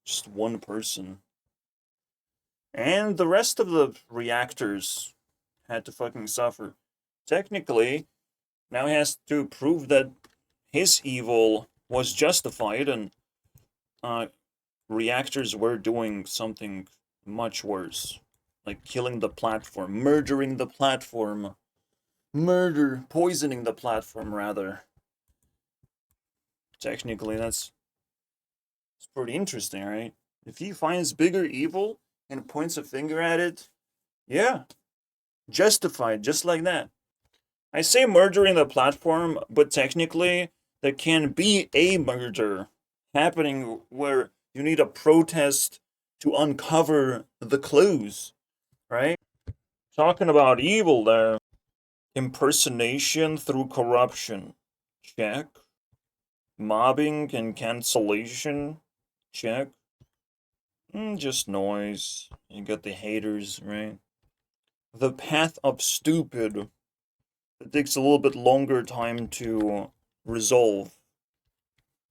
Speaker 1: just one person. And the rest of the reactors had to fucking suffer. Technically, now he has to prove that his evil was justified and reactors were doing something much worse. Like killing the platform, murdering the platform. Poisoning the platform, rather. Technically, it's pretty interesting, right? If he finds bigger evil and points a finger at it, yeah, justified, just like that. I say murdering the platform, but technically, there can be a murder happening where you need a protest to uncover the clues, right? Talking about evil there. Impersonation through corruption. Check. Mobbing and cancellation. Check. Just noise. You got the haters, right? The path of stupid. It takes a little bit longer time to resolve.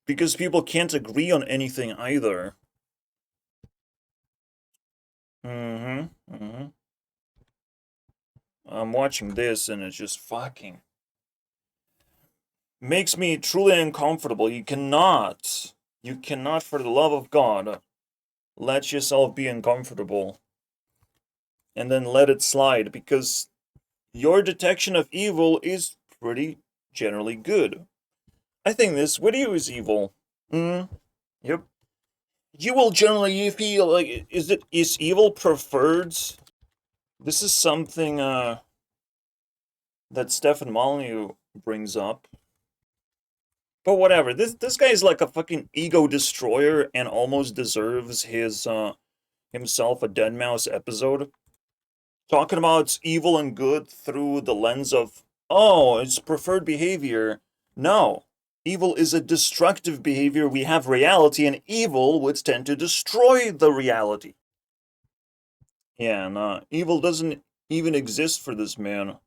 Speaker 1: Because people can't agree on anything either. I'm watching this and it's just fucking makes me truly uncomfortable. You cannot, for the love of God, let yourself be uncomfortable and then let it slide, because your detection of evil is pretty generally good. I think this video is evil. Yep. You will generally feel like, is evil preferred? This is something that Stefan Molyneux brings up. But whatever, this guy is like a fucking ego destroyer and almost deserves his himself a Deadmau5 episode. Talking about evil and good through the lens of, oh, it's preferred behavior. No. Evil is a destructive behavior. We have reality, and evil would tend to destroy the reality. Yeah, nah. Evil doesn't even exist for this man.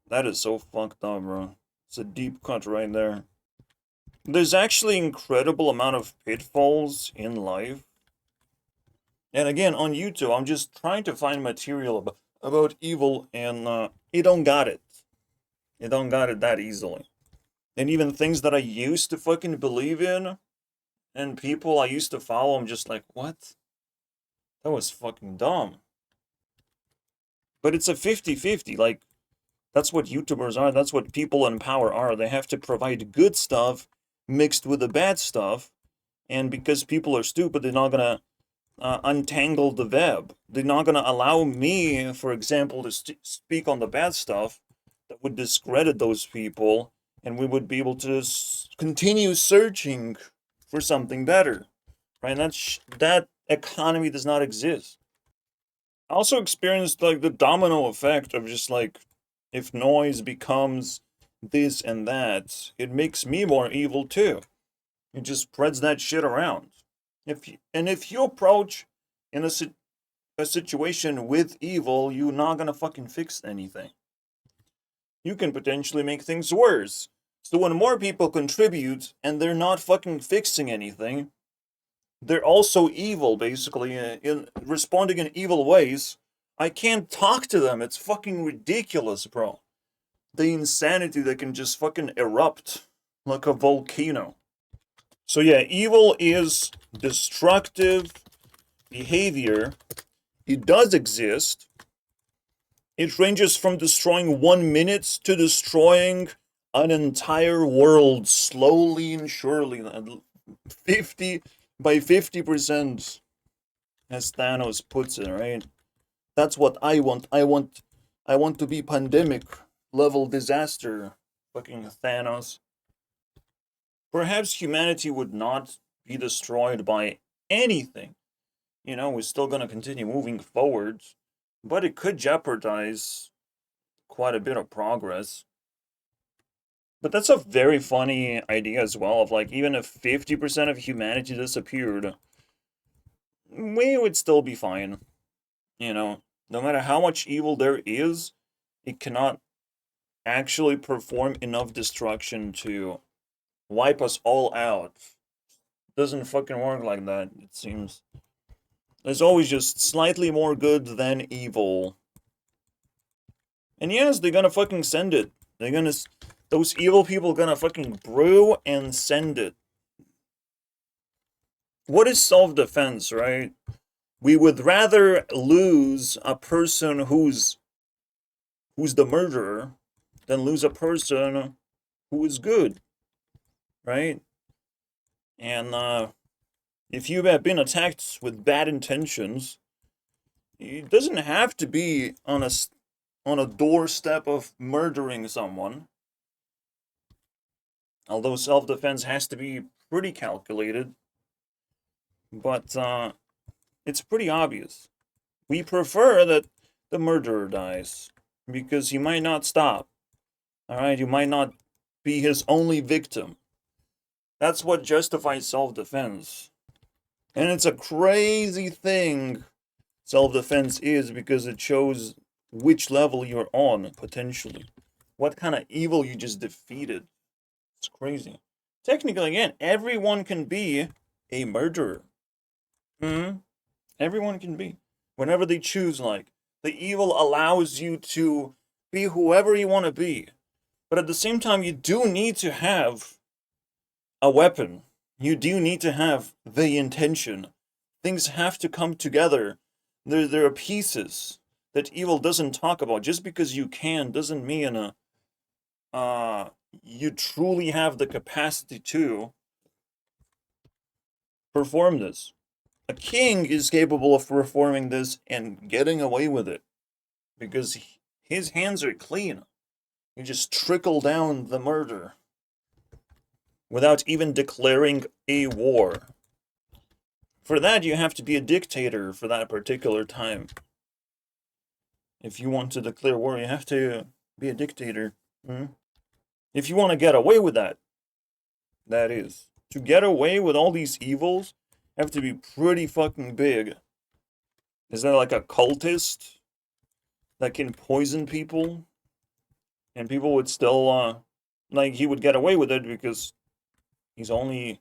Speaker 1: That is so fucked up, bro. It's a deep cut right there. There's actually incredible amount of pitfalls in life. And again, on YouTube, I'm just trying to find material about evil, and you don't got it. You don't got it that easily. And even things that I used to fucking believe in, and people I used to follow, I'm just like, what? That was fucking dumb. But it's a 50-50, like, that's what YouTubers are, that's what people in power are. They have to provide good stuff mixed with the bad stuff, and because people are stupid, they're not gonna untangle the web. They're not gonna allow me, for example, to speak on the bad stuff that would discredit those people, and we would be able to continue searching for something better, right? And that economy does not exist. I also experienced like the domino effect of just like, if noise becomes this and that, it makes me more evil too. It just spreads that shit around. If you approach in a situation with evil, you're not gonna fucking fix anything. You can potentially make things worse. So when more people contribute and they're not fucking fixing anything, they're also evil, basically, in responding in evil ways. I can't talk to them. It's fucking ridiculous, bro. The insanity that can just fucking erupt like a volcano. So yeah, evil is destructive behavior. It does exist. It ranges from destroying 1 minute to destroying an entire world slowly and surely. 50 by 50%, as Thanos puts it, right? That's what I want. I want to be pandemic level disaster. Fucking Thanos. Perhaps humanity would not be destroyed by anything. You know, we're still gonna continue moving forward. but it could jeopardize quite a bit of progress. But that's a very funny idea as well, of like, even if 50% of humanity disappeared, we would still be fine. You know, no matter how much evil there is, it cannot actually perform enough destruction to wipe us all out. Doesn't fucking work like that, it seems. There's always just slightly more good than evil. And yes, they're gonna fucking send it. They're gonna... Those evil people gonna fucking brew and send it. What is self-defense, right? We would rather lose a person who's the murderer than lose a person who is good, right? And if you have been attacked with bad intentions, it doesn't have to be on a doorstep of murdering someone. Although self-defense has to be pretty calculated, but it's pretty obvious. We prefer that the murderer dies, because he might not stop. Alright, you might not be his only victim. That's what justifies self-defense. And it's a crazy thing, self-defense is, because it shows which level you're on, potentially. What kind of evil you just defeated. It's crazy. Technically, again, everyone can be a murderer. Everyone can be. Whenever they choose, like. The evil allows you to be whoever you want to be. But at the same time, you do need to have a weapon. You do need to have the intention. Things have to come together. There are pieces that evil doesn't talk about. Just because you can doesn't mean you truly have the capacity to perform this. A king is capable of performing this and getting away with it, because his hands are clean. You just trickle down the murder without even declaring a war. For that, you have to be a dictator for that particular time. If you want to declare war, you have to be a dictator. If you want to get away with that, that is. To get away with all these evils, you have to be pretty fucking big. Is there like a cultist that can poison people? And people would still, like, he would get away with it because he's only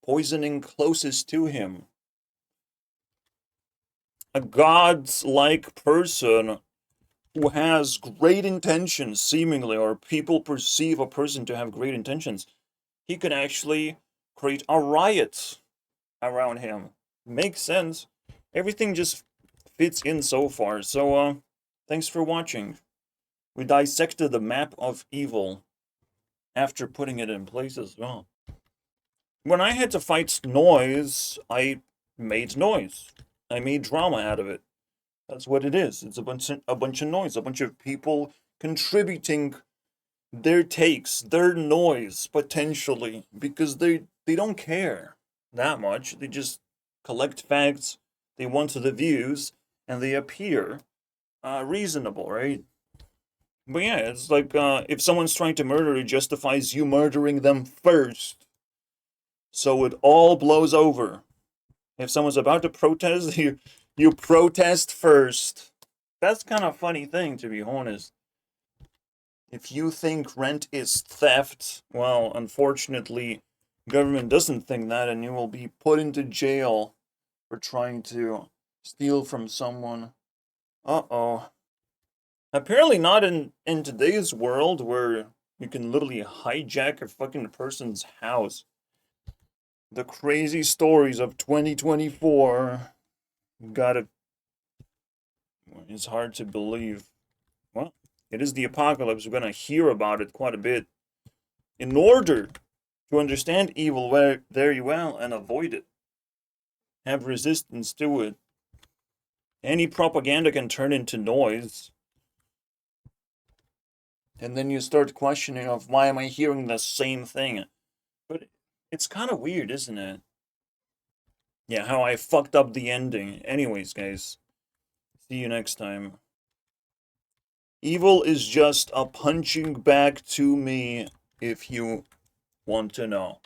Speaker 1: poisoning closest to him. A god's-like person who has great intentions, seemingly, or people perceive a person to have great intentions, he could actually create a riot around him. Makes sense. Everything just fits in so far. So, thanks for watching. We dissected the map of evil after putting it in place as well. When I had to fight noise, I made noise. I made drama out of it. That's what it is. It's a bunch of noise, a bunch of people contributing their takes, their noise, potentially, because they don't care that much. They just collect facts, they want the views, and they appear reasonable, right? But yeah, it's like, if someone's trying to murder, it justifies you murdering them first. So it all blows over. If someone's about to protest, you protest first. That's kind of a funny thing, to be honest. If you think rent is theft, well, unfortunately, government doesn't think that, and you will be put into jail for trying to steal from someone. Uh-oh. Apparently not in today's world, where you can literally hijack a fucking person's house. The crazy stories of 2024. Gotta... It's hard to believe. Well, it is the apocalypse. We're gonna hear about it quite a bit. In order to understand evil very well and avoid it, have resistance to it. Any propaganda can turn into noise. And then you start questioning of, why am I hearing the same thing? But it's kind of weird, isn't it? Yeah, how I fucked up the ending. Anyways, guys, see you next time. Evil is just a punching back to me, if you want to know.